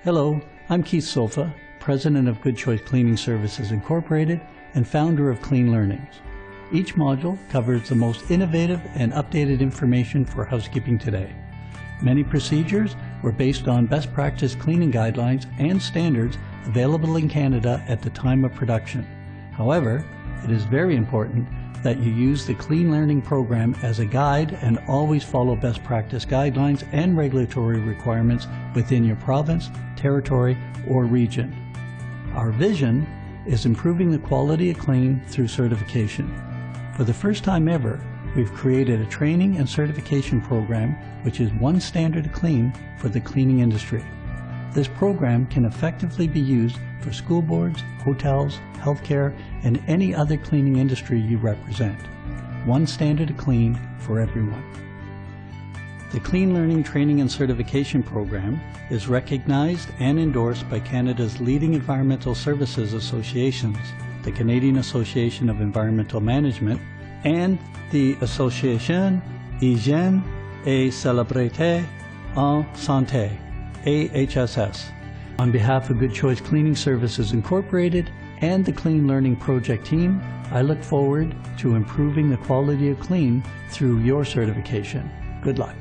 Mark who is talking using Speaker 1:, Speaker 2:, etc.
Speaker 1: Hello, I'm Keith Sofa, President of Good Choice Cleaning Services Incorporated and founder of CleanLearning. Each module covers the most innovative and updated information for housekeeping today. Many procedures were based on best practice cleaning guidelines and standards available in Canada at the time of production. However, it is very important that you use the CleanLearning program as a guide and always follow best practice guidelines and regulatory requirements within your province, territory, or region. Our vision is improving the quality of clean through certification. For the first time ever, we've created a training and certification program which is one standard of clean for the cleaning industry. This program can effectively be used for school boards, hotels, healthcare, and any other cleaning industry you represent. One standard of clean for everyone. The CleanLearning Training and Certification Program is recognized and endorsed by Canada's leading environmental services associations, the Canadian Association of Environmental Management, and the Association Hygiène et Sécurité en Santé, AHSS. On behalf of Good Choice Cleaning Services Incorporated and the CleanLearning Project team, I look forward to improving the quality of clean through your certification. Good luck.